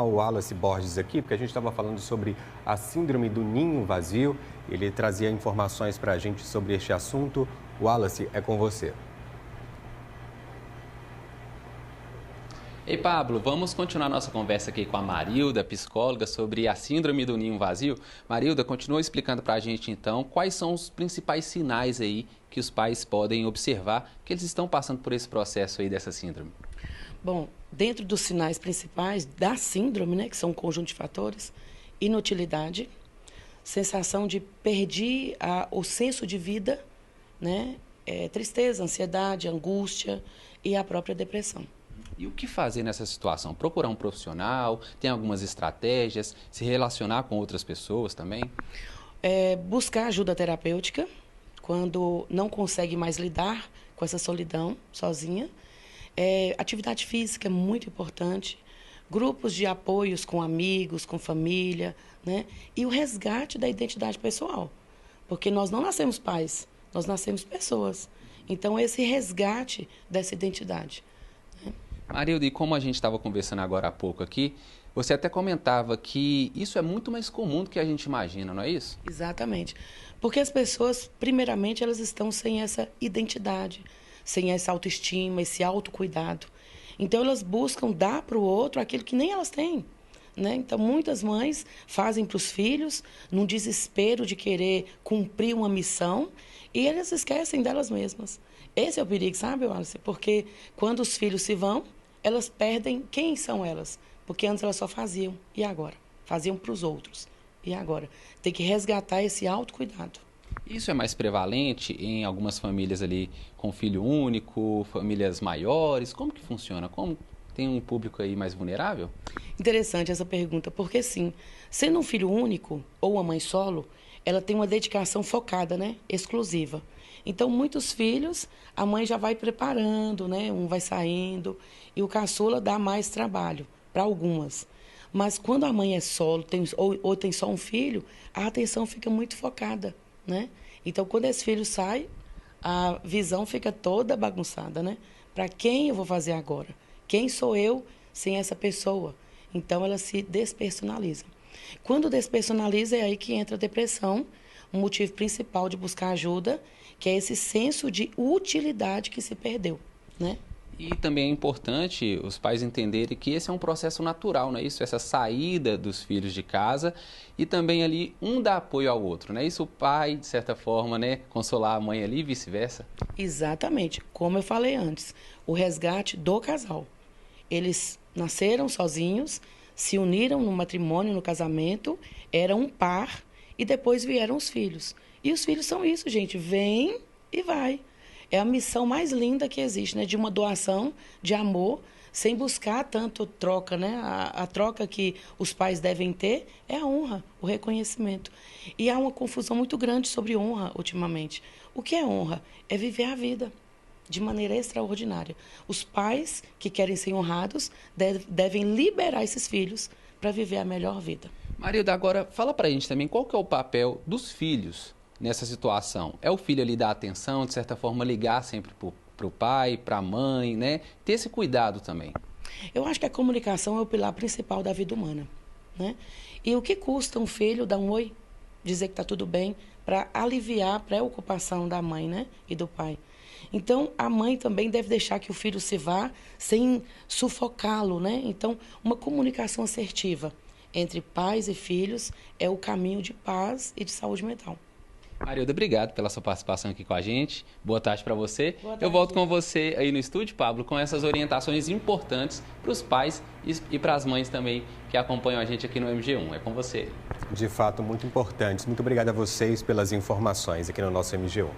O Wallace Borges aqui, porque a gente estava falando sobre a síndrome do ninho vazio. Ele trazia informações para a gente sobre este assunto. Wallace, é com você. Ei, Pablo, vamos continuar nossa conversa aqui com a Marilda, psicóloga, sobre a síndrome do ninho vazio. Marilda, continua explicando para a gente, então, quais são os principais sinais aí que os pais podem observar que eles estão passando por esse processo aí dessa síndrome. Bom, dentro dos sinais principais da síndrome, né, que são um conjunto de fatores, inutilidade, sensação de perder o senso de vida, né, tristeza, ansiedade, angústia e a própria depressão. E o que fazer nessa situação? Procurar um profissional, tem algumas estratégias, se relacionar com outras pessoas também? Buscar ajuda terapêutica quando não consegue mais lidar com essa solidão sozinha. Atividade física é muito importante, grupos de apoios com amigos, com família, né? E o resgate da identidade pessoal, porque nós não nascemos pais, nós nascemos pessoas. Então, esse resgate dessa identidade. Marilda, e como a gente estava conversando agora há pouco aqui, você até comentava que isso é muito mais comum do que a gente imagina, não é isso? Exatamente. Porque as pessoas, primeiramente, elas estão sem essa identidade, sem essa autoestima, esse autocuidado. Então, elas buscam dar para o outro aquilo que nem elas têm, né? Então, muitas mães fazem para os filhos num desespero de querer cumprir uma missão e elas esquecem delas mesmas. Esse é o perigo, sabe, Wallace? Porque quando os filhos se vão, elas perdem quem são elas. Porque antes elas só faziam. E agora? Faziam para os outros. E agora? Tem que resgatar esse autocuidado. Isso é mais prevalente em algumas famílias ali com filho único, famílias maiores? Como que funciona? Como tem um público aí mais vulnerável? Interessante essa pergunta, porque sim, sendo um filho único ou uma mãe solo, ela tem uma dedicação focada, né? Exclusiva. Então, muitos filhos, a mãe já vai preparando, né? Um vai saindo, e o caçula dá mais trabalho para algumas. Mas quando a mãe é solo, ou tem só um filho, a atenção fica muito focada, né? Então, quando esse filho sai, a visão fica toda bagunçada, né? Para quem eu vou fazer agora? Quem sou eu sem essa pessoa? Então, ela se despersonaliza. Quando despersonaliza, é aí que entra a depressão, o motivo principal de buscar ajuda, que é esse senso de utilidade que se perdeu, né? E também é importante os pais entenderem que esse é um processo natural, não é isso? Essa saída dos filhos de casa e também ali um dá apoio ao outro, não é isso? O pai, de certa forma, né, consolar a mãe ali e vice-versa. Exatamente, como eu falei antes, o resgate do casal. Eles nasceram sozinhos, se uniram no matrimônio, no casamento, eram um par e depois vieram os filhos. E os filhos são isso, gente, vem e vai. É a missão mais linda que existe, né? De uma doação de amor, sem buscar tanto troca, né? A troca que os pais devem ter é a honra, o reconhecimento. E há uma confusão muito grande sobre honra ultimamente. O que é honra? É viver a vida de maneira extraordinária. Os pais que querem ser honrados devem liberar esses filhos para viver a melhor vida. Marilda, agora fala pra gente também qual que é o papel dos filhos nessa situação. É o filho ali dar atenção, de certa forma ligar sempre pro pai, pra mãe, né? Ter esse cuidado também. Eu acho que a comunicação é o pilar principal da vida humana, né? E o que custa um filho dar um oi, dizer que está tudo bem, para aliviar a preocupação da mãe, né? E do pai. Então, a mãe também deve deixar que o filho se vá sem sufocá-lo, né? Então, uma comunicação assertiva entre pais e filhos é o caminho de paz e de saúde mental. Marilda, obrigado pela sua participação aqui com a gente. Boa tarde para você. Boa tarde. Eu volto com você aí no estúdio, Pablo, com essas orientações importantes para os pais e para as mães também que acompanham a gente aqui no MG1. É com você. De fato, muito importantes. Muito obrigado a vocês pelas informações aqui no nosso MG1.